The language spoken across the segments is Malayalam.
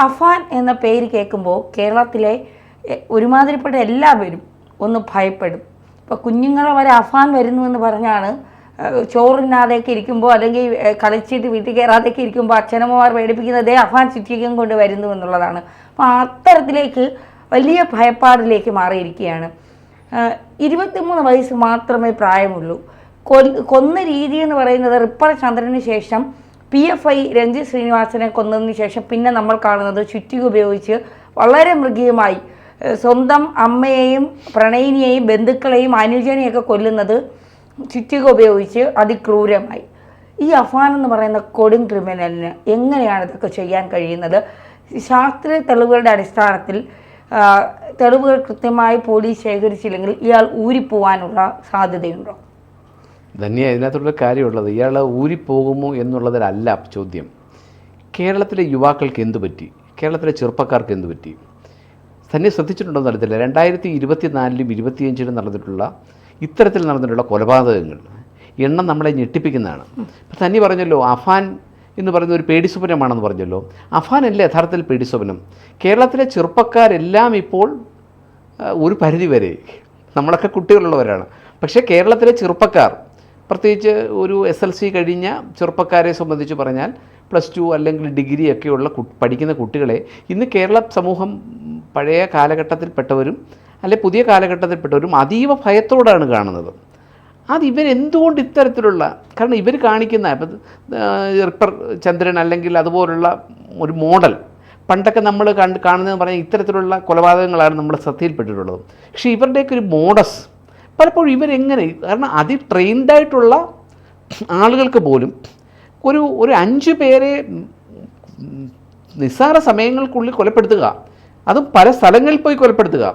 അഫാൻ എന്ന പേര് കേൾക്കുമ്പോൾ കേരളത്തിലെ ഒരുമാതിരിപ്പെട്ട എല്ലാവരും ഒന്ന് ഭയപ്പെടും. ഇപ്പോൾ കുഞ്ഞുങ്ങളെ വരെ അഫാൻ വരുന്നു എന്ന് പറഞ്ഞാണ് ചോറിനാതെയൊക്കെ ഇരിക്കുമ്പോൾ അല്ലെങ്കിൽ കളിച്ചിട്ട് വീട്ടിൽ കയറാതെയൊക്കെ ഇരിക്കുമ്പോൾ അച്ഛനമ്മമാർ പേടിപ്പിക്കുന്നത് അഫാൻ ചുറ്റിക്കും കൊണ്ട് വരുന്നു എന്നുള്ളതാണ്. അപ്പോൾ അത്തരത്തിലേക്ക് വലിയ ഭയപ്പാടിലേക്ക് മാറിയിരിക്കുകയാണ്. 23 വയസ്സ് മാത്രമേ പ്രായമുള്ളൂ. കൊന്ന രീതി എന്ന് പറയുന്നത് റിപ്പർ ചന്ദ്രന് ശേഷം PFI രഞ്ജിത്ത് ശ്രീനിവാസനെ കൊന്നതിന് ശേഷം പിന്നെ നമ്മൾ കാണുന്നത് ചുറ്റിക ഉപയോഗിച്ച് വളരെ മൃഗീയമായി സ്വന്തം അമ്മയെയും പ്രണയിനിയെയും ബന്ധുക്കളെയും അനുജനെയൊക്കെ കൊല്ലുന്നത് ചുറ്റിക ഉപയോഗിച്ച് അതിക്രൂരമായി. ഈ അഫാൻ എന്ന് പറയുന്ന കൊടും ക്രിമിനലിന് എങ്ങനെയാണ് ഇതൊക്കെ ചെയ്യാൻ കഴിയുന്നത്? ശാസ്ത്രീയ തെളിവുകളുടെ അടിസ്ഥാനത്തിൽ തെളിവുകൾ കൃത്യമായി പോലീസ് ശേഖരിച്ചില്ലെങ്കിൽ ഇയാൾ ഊരിപ്പോവാനുള്ള സാധ്യതയുണ്ടോ? ധന്യ, ഇതിനകത്തുള്ള കാര്യമുള്ളത് ഇയാൾ ഊരിപ്പോകുമോ എന്നുള്ളതിലല്ല ചോദ്യം. കേരളത്തിലെ യുവാക്കൾക്ക് എന്തു പറ്റി, കേരളത്തിലെ ചെറുപ്പക്കാർക്ക് എന്തു പറ്റി? തന്നെ ശ്രദ്ധിച്ചിട്ടുണ്ടോ എന്ന് അറിയത്തില്ല. 2024-ലും 2025-ലും ഇത്തരത്തിൽ നടന്നിട്ടുള്ള കൊലപാതകങ്ങൾ എണ്ണം നമ്മളെ ഞെട്ടിപ്പിക്കുന്നതാണ്. ഇപ്പം തന്നെ പറഞ്ഞല്ലോ അഫാൻ എന്ന് പറയുന്ന ഒരു പേടിസ്വപ്നമാണെന്ന് പറഞ്ഞല്ലോ. അഫാനല്ല യഥാർത്ഥത്തിൽ പേടിസ്വപ്നം. കേരളത്തിലെ ചെറുപ്പക്കാരെല്ലാം ഇപ്പോൾ ഒരു പരിധിവരെ നമ്മളൊക്കെ കുട്ടികളുള്ളവരാണ്. പക്ഷേ കേരളത്തിലെ ചെറുപ്പക്കാർ, പ്രത്യേകിച്ച് ഒരു SLC കഴിഞ്ഞ ചെറുപ്പക്കാരെ സംബന്ധിച്ച് പറഞ്ഞാൽ +2 അല്ലെങ്കിൽ ഡിഗ്രി ഒക്കെയുള്ള പഠിക്കുന്ന കുട്ടികളെ ഇന്ന് കേരള സമൂഹം പഴയ കാലഘട്ടത്തിൽപ്പെട്ടവരും അല്ലെ പുതിയ കാലഘട്ടത്തിൽപ്പെട്ടവരും അതീവ ഭയത്തോടാണ് കാണുന്നത്. അത് ഇവരെന്തുകൊണ്ട് ഇത്തരത്തിലുള്ള, കാരണം ഇവർ കാണിക്കുന്ന ഇപ്പം റിപ്പർ ചന്ദ്രൻ അല്ലെങ്കിൽ അതുപോലുള്ള ഒരു മോഡൽ പണ്ടൊക്കെ നമ്മൾ കാണുന്നതെന്ന് പറഞ്ഞാൽ ഇത്തരത്തിലുള്ള കൊലപാതകങ്ങളാണ് നമ്മൾ ശ്രദ്ധയിൽപ്പെട്ടിട്ടുള്ളത്. പക്ഷേ ഇവരുടെയൊക്കെ ഒരു മോഡസ് പലപ്പോഴും ഇവരെങ്ങനെ, കാരണം ട്രെയിൻഡായിട്ടുള്ള ആളുകൾക്ക് പോലും ഒരു 5 പേരെ നിസ്സാര സമയങ്ങൾക്കുള്ളിൽ കൊലപ്പെടുത്തുക, അതും പല സ്ഥലങ്ങളിൽ പോയി കൊലപ്പെടുത്തുക.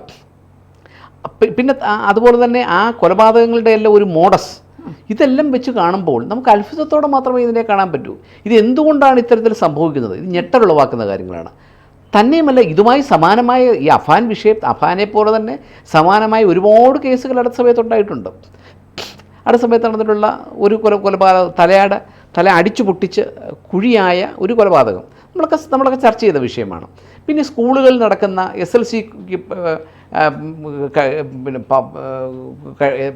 പിന്നെ അതുപോലെ തന്നെ ആ കൊലപാതകങ്ങളുടെ എല്ലാം ഒരു മോഡസ്, ഇതെല്ലാം വെച്ച് കാണുമ്പോൾ നമുക്ക് അത്ഭുതത്തോടെ മാത്രമേ ഇതിനെ കാണാൻ പറ്റൂ. ഇത് എന്തുകൊണ്ടാണ് ഇത്തരത്തിൽ സംഭവിക്കുന്നത്? ഇത് ഞെട്ടലുളവാക്കുന്ന കാര്യങ്ങളാണ്. തന്നെയുമല്ല, ഇതുമായി സമാനമായ ഈ അഫാൻ വിഷയം, അഫാനെ പോലെ തന്നെ സമാനമായ ഒരുപാട് കേസുകൾ അടുത്ത സമയത്തുണ്ടായിട്ടുണ്ട്. അടുത്ത സമയത്ത് നടന്നിട്ടുള്ള ഒരു കൊലപാതകം, തല അടിച്ചു പൊട്ടിച്ച് കുഴിയായ ഒരു കൊലപാതകം നമ്മളൊക്കെ ചർച്ച ചെയ്ത വിഷയമാണ്. പിന്നെ സ്കൂളുകളിൽ നടക്കുന്ന SLC പിന്നെ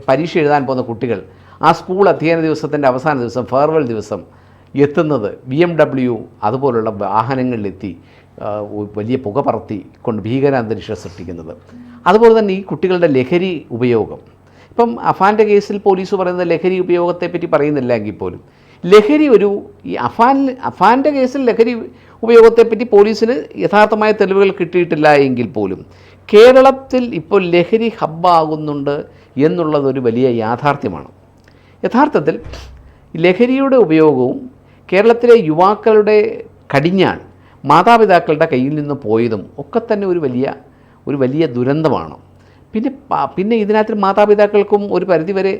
പരീക്ഷ എഴുതാൻ പോകുന്ന കുട്ടികൾ ആ സ്കൂൾ അധ്യയന ദിവസത്തിൻ്റെ അവസാന ദിവസം, ഫെയർവെൽ ദിവസം എത്തുന്നത് BMW അതുപോലുള്ള വാഹനങ്ങളിലെത്തി വലിയ പുക പറത്തി കൊണ്ട് ഭീകരാന്തരീക്ഷം സൃഷ്ടിക്കുന്നത്. അതുപോലെ തന്നെ ഈ കുട്ടികളുടെ ലഹരി ഉപയോഗം, ഇപ്പം അഫാൻ്റെ കേസിൽ പോലീസ് പറയുന്ന ലഹരി ഉപയോഗത്തെപ്പറ്റി പറയുന്നില്ല എങ്കിൽ പോലും ഈ അഫാൻ്റെ കേസിൽ ലഹരി ഉപയോഗത്തെപ്പറ്റി പോലീസിന് യഥാർത്ഥമായ തെളിവുകൾ കിട്ടിയിട്ടില്ല എങ്കിൽ പോലും കേരളത്തിൽ ഇപ്പോൾ ലഹരി ഹബ്ബാകുന്നുണ്ട് എന്നുള്ളതൊരു വലിയ യാഥാർത്ഥ്യമാണ്. യഥാർത്ഥത്തിൽ ലഹരിയുടെ ഉപയോഗവും കേരളത്തിലെ യുവാക്കളുടെ കടിഞ്ഞാൺ മാതാപിതാക്കളുടെ കയ്യിൽ നിന്ന് പോയതും ഒക്കെ തന്നെ ഒരു വലിയ ദുരന്തമാണ്. പിന്നെ ഇതിനകത്ത് മാതാപിതാക്കൾക്കും ഒരു പരിധിവരെ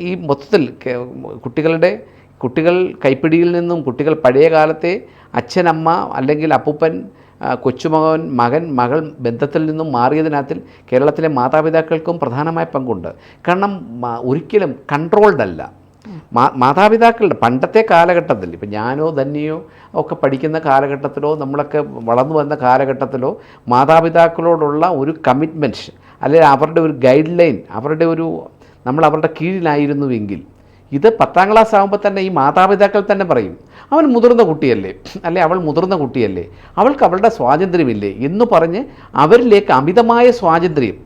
ഈ മൊത്തത്തിൽ കുട്ടികൾ കൈപ്പിടിയിൽ നിന്നും, കുട്ടികൾ പഴയ കാലത്തെ അച്ഛനമ്മ അല്ലെങ്കിൽ അപ്പൂപ്പൻ കൊച്ചുമകൻ മകൾ ബന്ധത്തിൽ നിന്നും മാറിയതിനകത്തിൽ കേരളത്തിലെ മാതാപിതാക്കൾക്കും പ്രധാനമായ പങ്കുണ്ട്. കാരണം ഒരിക്കലും കൺട്രോൾഡ് അല്ല മാതാപിതാക്കളുടെ പണ്ടത്തെ കാലഘട്ടത്തിൽ. ഇപ്പം ഞാനോ ധന്യയോ ഒക്കെ പഠിക്കുന്ന കാലഘട്ടത്തിലോ നമ്മളൊക്കെ വളർന്നു വന്ന കാലഘട്ടത്തിലോ മാതാപിതാക്കളോടുള്ള ഒരു കമ്മിറ്റ്മെൻറ്റ് അല്ലെങ്കിൽ അവരുടെ ഒരു ഗൈഡ് ലൈൻ, നമ്മൾ അവരുടെ കീഴിലായിരുന്നുവെങ്കിൽ ഇത് 10ാം ക്ലാസ് ആകുമ്പോൾ തന്നെ ഈ മാതാപിതാക്കൾ തന്നെ പറയും, അവൻ മുതിർന്ന കുട്ടിയല്ലേ, അല്ലെ അവൾ മുതിർന്ന കുട്ടിയല്ലേ, അവൾക്ക് അവളുടെ സ്വാതന്ത്ര്യമില്ലേ എന്ന് പറഞ്ഞ് അവരിലേക്ക് അമിതമായ സ്വാതന്ത്ര്യം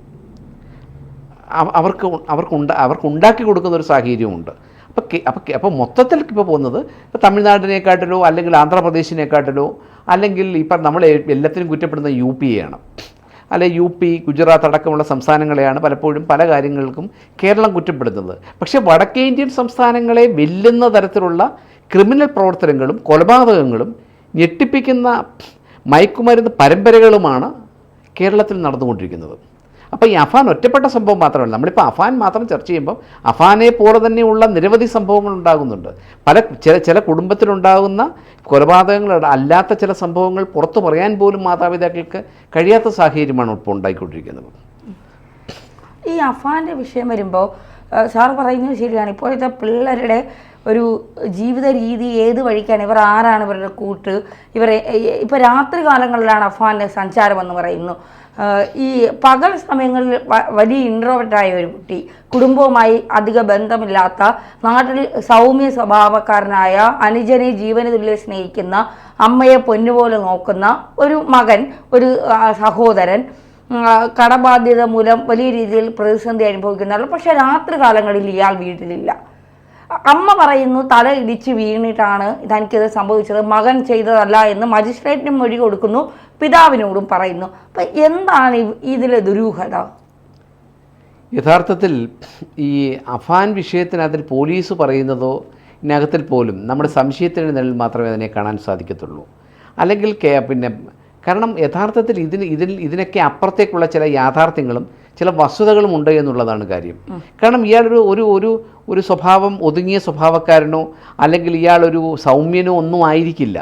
അവർക്ക് ഉണ്ടാക്കി കൊടുക്കുന്ന ഒരു സാഹചര്യമുണ്ട്. അപ്പോൾ മൊത്തത്തിൽ ഇപ്പോൾ പോകുന്നത് ഇപ്പോൾ തമിഴ്നാടിനെക്കാട്ടിലോ അല്ലെങ്കിൽ ആന്ധ്രാപ്രദേശിനെക്കാട്ടിലോ അല്ലെങ്കിൽ ഇപ്പം നമ്മൾ എല്ലാത്തിനും കുറ്റപ്പെടുന്ന UP യാണ്, അല്ലെ UP, ഗുജറാത്ത് അടക്കമുള്ള സംസ്ഥാനങ്ങളെയാണ് പലപ്പോഴും പല കാര്യങ്ങൾക്കും കേരളം കുറ്റപ്പെടുത്തുന്നത്. പക്ഷേ വടക്കേ ഇന്ത്യൻ സംസ്ഥാനങ്ങളെ വെല്ലുന്ന തരത്തിലുള്ള ക്രിമിനൽ പ്രവർത്തനങ്ങളും കൊലപാതകങ്ങളും ഞെട്ടിപ്പിക്കുന്ന മയക്കുമരുന്ന് പരമ്പരകളുമാണ് കേരളത്തിൽ നടന്നുകൊണ്ടിരിക്കുന്നത്. അപ്പോൾ ഈ അഫാൻ ഒറ്റപ്പെട്ട സംഭവം മാത്രമല്ല, നമ്മളിപ്പോൾ അഫാൻ മാത്രം ചർച്ച ചെയ്യുമ്പോൾ അഫാനെ പോലെ തന്നെയുള്ള നിരവധി സംഭവങ്ങൾ ഉണ്ടാകുന്നുണ്ട്. ചില കുടുംബത്തിലുണ്ടാകുന്ന കൊലപാതകങ്ങൾ അല്ലാത്ത ചില സംഭവങ്ങൾ പുറത്തു പറയാൻ പോലും മാതാപിതാക്കൾക്ക് കഴിയാത്ത സാഹചര്യമാണ് ഇപ്പോൾ ഉണ്ടായിക്കൊണ്ടിരിക്കുന്നത്. ഈ അഫാൻ്റെ വിഷയം വരുമ്പോൾ സാർ പറയുന്നത് ശരിയാണ്. ഇപ്പോഴത്തെ പിള്ളേരുടെ ഒരു ജീവിത രീതി, ഏത് വഴിക്കാണ് ഇവർ, ആരാണ് ഇവരുടെ കൂട്ട്, ഇവരെ ഇപ്പോൾ രാത്രി കാലങ്ങളിലാണ് അഫാൻ്റെ സഞ്ചാരം എന്ന് പറയുന്നു. ഈ പകൽ സമയങ്ങളിൽ വലിയ ഇൻട്രോവേർട്ടായ ഒരു കുട്ടി, കുടുംബവുമായി അധിക ബന്ധമില്ലാത്ത, നാട്ടിൽ സൗമ്യ സ്വഭാവക്കാരനായ, അനുജനെ ജീവന് തുല്യം സ്നേഹിക്കുന്ന, അമ്മയെ പൊന്നുപോലെ നോക്കുന്ന ഒരു മകൻ, ഒരു സഹോദരൻ, കടബാധ്യത മൂലം വലിയ രീതിയിൽ പ്രതിസന്ധി അനുഭവിക്കുന്നതാണ്. പക്ഷേ രാത്രി കാലങ്ങളിൽ ഇയാൾ വീട്ടിലില്ല. അമ്മ പറയുന്നു തല ഇടിച്ച് വീണിട്ടാണ് തനിക്കിത് സംഭവിച്ചത്, മകൻ ചെയ്തതല്ല എന്ന് മജിസ്ട്രേറ്റിനും മൊഴി കൊടുക്കുന്നു, പിതാവിനോടും പറയുന്നു. അപ്പം എന്താണ് ഇതിലെ ദുരൂഹത? യഥാർത്ഥത്തിൽ ഈ അഫാൻ വിഷയത്തിനകത്തിൽ പോലീസ് പറയുന്നതോ ഇതിനകത്തിൽ പോലും നമ്മുടെ സംശയത്തിൻ്റെ നിഴൽ മാത്രമേ അതിനെ കാണാൻ സാധിക്കത്തുള്ളൂ. അല്ലെങ്കിൽ കാരണം യഥാർത്ഥത്തിൽ ഇതിനൊക്കെ അപ്പുറത്തേക്കുള്ള ചില യാഥാർത്ഥ്യങ്ങളും ചില വസ്തുതകളും ഉണ്ട് എന്നുള്ളതാണ് കാര്യം. കാരണം ഇയാളൊരു ഒരു ഒരു ഒരു സ്വഭാവം, ഒതുങ്ങിയ സ്വഭാവക്കാരനോ അല്ലെങ്കിൽ ഇയാളൊരു സൗമ്യനോ ഒന്നും ആയിരിക്കില്ല.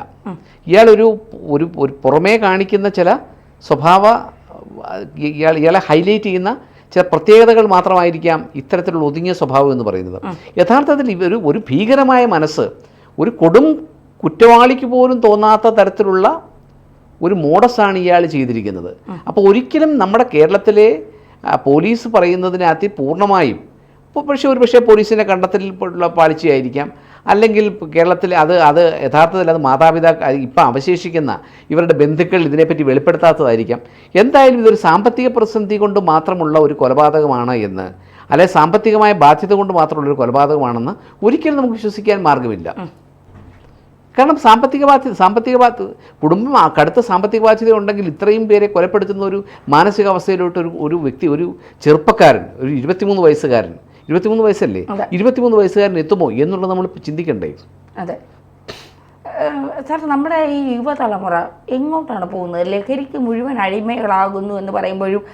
ഇയാളൊരു ഒരു ഒരു പുറമേ കാണിക്കുന്ന ചില ഇയാളെ ഹൈലൈറ്റ് ചെയ്യുന്ന ചില പ്രത്യേകതകൾ മാത്രമായിരിക്കാം ഇത്തരത്തിലുള്ള ഒതുങ്ങിയ സ്വഭാവം എന്ന് പറയുന്നത്. യഥാർത്ഥത്തിൽ ഒരു ഭീകരമായ മനസ്സ്, ഒരു കൊടും കുറ്റവാളിക്ക് പോലും തോന്നാത്ത തരത്തിലുള്ള ഒരു മോഡസാണ് ഇയാൾ ചെയ്തിരിക്കുന്നത്. അപ്പോൾ ഒരിക്കലും നമ്മുടെ കേരളത്തിലെ പോലീസ് പറയുന്നതിനകത്ത് പൂർണ്ണമായും പക്ഷേ പോലീസിൻ്റെ കണ്ടെത്തലിലുള്ള പാളിച്ചയായിരിക്കാം, അല്ലെങ്കിൽ കേരളത്തിൽ അത് യഥാർത്ഥത്തിൽ അത് മാതാപിതാക്കൾ ഇപ്പം അവശേഷിക്കുന്ന ഇവരുടെ ബന്ധുക്കൾ ഇതിനെപ്പറ്റി വെളിപ്പെടുത്താത്തതായിരിക്കാം. എന്തായാലും ഇതൊരു സാമ്പത്തിക പ്രതിസന്ധി കൊണ്ട് മാത്രമുള്ള ഒരു കൊലപാതകമാണ് എന്ന്, അല്ലെങ്കിൽ സാമ്പത്തികമായ ബാധ്യത കൊണ്ട് മാത്രമുള്ളൊരു കൊലപാതകമാണെന്ന് ഒരിക്കലും നമുക്ക് വിശ്വസിക്കാൻ മാർഗമില്ല. കാരണം സാമ്പത്തിക കുടുംബം കടുത്ത സാമ്പത്തിക ബാധ്യത ഉണ്ടെങ്കിൽ ഇത്രയും പേരെ കൊലപ്പെടുത്തുന്ന ഒരു മാനസികാവസ്ഥയിലോട്ട് ഒരു വ്യക്തി, ഒരു ചെറുപ്പക്കാരൻ, ഒരു 23 വയസ്സുകാരൻ, 23 വയസ്സല്ലേ, 23 വയസ്സുകാരൻ എത്തുമോ എന്നുള്ളത് നമ്മൾ ചിന്തിക്കണ്ടേ? അതെ സാർ, നമ്മുടെ ഈ യുവതലമുറ എങ്ങോട്ടാണ് പോകുന്നത്? ലഹരിക്ക് മുഴുവൻ അടിമകളാകുന്നു എന്ന് പറയുമ്പോഴും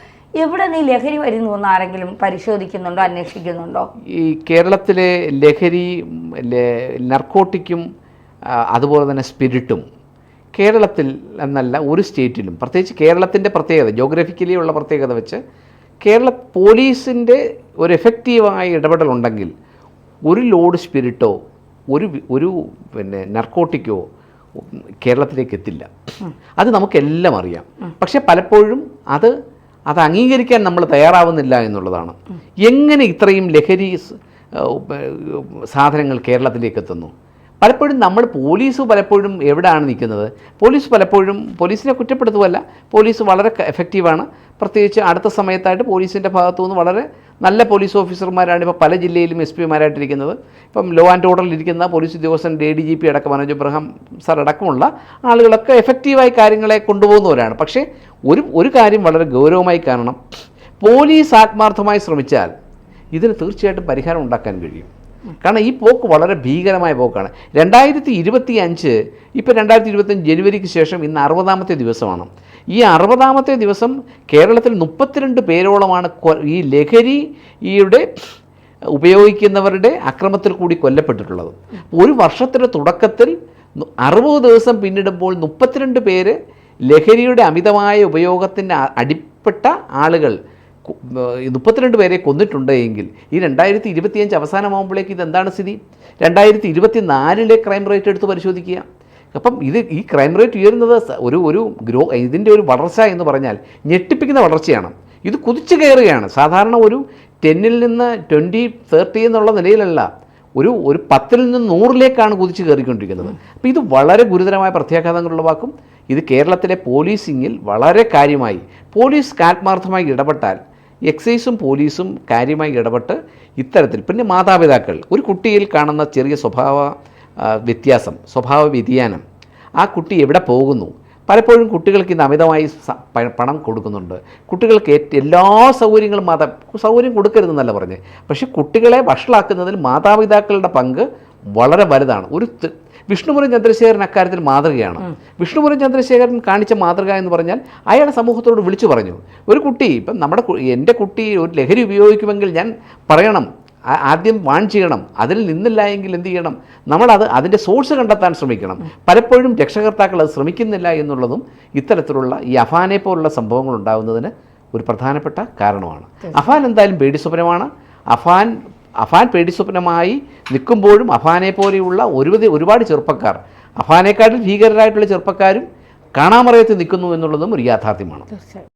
എവിടെ നീ ലഹരി വരുന്നു എന്ന് ആരെങ്കിലും പരിശോധിക്കുന്നുണ്ടോ, അന്വേഷിക്കുന്നുണ്ടോ? ഈ കേരളത്തിലെ ലഹരി, നർക്കോട്ടിക്കും അതുപോലെ തന്നെ സ്പിരിറ്റും കേരളത്തിൽ എന്നല്ല ഒരു സ്റ്റേറ്റിലും, പ്രത്യേകിച്ച് കേരളത്തിൻ്റെ പ്രത്യേകത, ജോഗ്രഫിക്കലി ഉള്ള പ്രത്യേകത വെച്ച് കേരള പോലീസിൻ്റെ ഒരു എഫക്റ്റീവായ ഇടപെടലുണ്ടെങ്കിൽ ഒരു ലോഡ് സ്പിരിറ്റോ ഒരു നർക്കോട്ടിക്കോ കേരളത്തിലേക്ക് എത്തില്ല. അത് നമുക്കെല്ലാം അറിയാം. പക്ഷെ പലപ്പോഴും അത് അംഗീകരിക്കാൻ നമ്മൾ തയ്യാറാവുന്നില്ല എന്നുള്ളതാണ്. എങ്ങനെ ഇത്രയും ലഹരി സാധനങ്ങൾ കേരളത്തിലേക്ക് എത്തുന്നു? പലപ്പോഴും പോലീസ് പലപ്പോഴും എവിടെയാണ് നിൽക്കുന്നത്? പോലീസിനെ കുറ്റപ്പെടുത്തുമല്ല, പോലീസ് വളരെ എഫക്റ്റീവാണ്. പ്രത്യേകിച്ച് അടുത്ത സമയത്തായിട്ട് പോലീസിൻ്റെ ഭാഗത്തു നിന്ന് വളരെ നല്ല പോലീസ് ഓഫീസർമാരാണ് ഇപ്പോൾ പല ജില്ലയിലും SP-മാരായിട്ടിരിക്കുന്നത്. ഇപ്പം ലോ ആൻഡ് ഓർഡറിലിരിക്കുന്ന പോലീസ് ഉദ്യോഗസ്ഥൻ ADGP അടക്കം, മനോജ് എബ്രഹാം സാർ അടക്കമുള്ള ആളുകളൊക്കെ എഫക്റ്റീവായി കാര്യങ്ങളെ കൊണ്ടുപോകുന്നവരാണ്. പക്ഷേ ഒരു കാര്യം വളരെ ഗൗരവമായി കാണണം, പോലീസ് ആത്മാർത്ഥമായി ശ്രമിച്ചാൽ ഇതിന് തീർച്ചയായിട്ടും പരിഹാരം ഉണ്ടാക്കാൻ കഴിയും. കാരണം ഈ പോക്ക് വളരെ ഭീകരമായ പോക്കാണ്. 2025 ഇപ്പോൾ 2025 ജനുവരിക്ക് ശേഷം ഇന്ന് 60ാമത്തെ ദിവസമാണ്. ഈ 60ാമത്തെ ദിവസം കേരളത്തിൽ 32 പേരോളമാണ് ഈ ലഹരിയുടെ ഉപയോഗിക്കുന്നവരുടെ അക്രമത്തിൽ കൂടി കൊല്ലപ്പെട്ടിട്ടുള്ളത്. ഒരു വർഷത്തിൻ്റെ തുടക്കത്തിൽ 60 ദിവസം പിന്നിടുമ്പോൾ 32 പേര് ലഹരിയുടെ അമിതമായ ഉപയോഗത്തിൻ്റെ അടിപ്പെട്ട ആളുകൾ 32 പേരെ കൊന്നിട്ടുണ്ട് എങ്കിൽ ഈ 2025 അവസാനമാകുമ്പോഴേക്ക് ഇതെന്താണ് സ്ഥിതി? 2024 ക്രൈം റേറ്റ് എടുത്ത് പരിശോധിക്കുക. അപ്പം ഈ ക്രൈം റേറ്റ് ഉയരുന്നത് ഇതിൻ്റെ ഒരു വളർച്ച എന്ന് പറഞ്ഞാൽ ഞെട്ടിപ്പിക്കുന്ന വളർച്ചയാണ്. ഇത് കുതിച്ചു കയറുകയാണ്. സാധാരണ ഒരു 10ൽ നിന്ന് 20, 30 എന്നുള്ള നിലയിലല്ല, ഒരു 10ൽ നിന്ന് 100ലേക്കാണ് കുതിച്ചു കയറിക്കൊണ്ടിരിക്കുന്നത്. അപ്പോൾ ഇത് വളരെ ഗുരുതരമായ പ്രത്യാഘാതങ്ങൾ ഉളവാക്കും. ഇത് കേരളത്തിലെ പോലീസിങ്ങിൽ വളരെ കാര്യമായി പോലീസ് ആത്മാർത്ഥമായി ഇടപെട്ടാൽ, എക്സൈസും പോലീസും കാര്യമായി ഇടപെട്ട് ഇത്തരത്തിൽ, പിന്നെ മാതാപിതാക്കൾ ഒരു കുട്ടിയിൽ കാണുന്ന ചെറിയ സ്വഭാവ വ്യതിയാനം, ആ കുട്ടി എവിടെ പോകുന്നു, പലപ്പോഴും കുട്ടികൾക്ക് ഇന്ന് അമിതമായി പണം കൊടുക്കുന്നുണ്ട്. കുട്ടികൾക്ക് എല്ലാ സൗകര്യങ്ങളും സൗകര്യം കൊടുക്കരുതെന്നല്ല പറഞ്ഞത്, പക്ഷേ കുട്ടികളെ വഷളാക്കുന്നതിൽ മാതാപിതാക്കളുടെ പങ്ക് വളരെ വലുതാണ്. വിഷ്ണുപുരം ചന്ദ്രശേഖരൻ അക്കാര്യത്തിൽ മാതൃകയാണ്. വിഷ്ണുപുരം ചന്ദ്രശേഖരൻ കാണിച്ച മാതൃക എന്ന് പറഞ്ഞാൽ അയാൾ സമൂഹത്തോട് വിളിച്ചു പറഞ്ഞു, ഒരു കുട്ടി ഇപ്പം എൻ്റെ കുട്ടി ഒരു ലഹരി ഉപയോഗിക്കുമെങ്കിൽ ഞാൻ പറയണം, ആദ്യം വാൺ ചെയ്യണം, അതിൽ നിന്നില്ല എങ്കിൽ എന്ത് ചെയ്യണം, അതിൻ്റെ സോഴ്സ് കണ്ടെത്താൻ ശ്രമിക്കണം. പലപ്പോഴും രക്ഷകർത്താക്കൾ അത് ശ്രമിക്കുന്നില്ല എന്നുള്ളതും ഇത്തരത്തിലുള്ള ഈ അഫാനെ പോലുള്ള സംഭവങ്ങൾ ഉണ്ടാകുന്നതിന് ഒരു പ്രധാനപ്പെട്ട കാരണമാണ്. അഫാൻ എന്തായാലും പേടി സ്വപ്നമാണ്. അഫാൻ പേടിസ്വപ്നമായി നിൽക്കുമ്പോഴും അഫാനെ പോലെയുള്ള ഒരുപാട് ചെറുപ്പക്കാർ, അഫാനേക്കാട്ടിൽ ഭീകരരായിട്ടുള്ള ചെറുപ്പക്കാരും കാണാമറയത്ത് നിൽക്കുന്നു എന്നുള്ളതും ഒരു യാഥാർത്ഥ്യമാണ്. തീർച്ചയായും.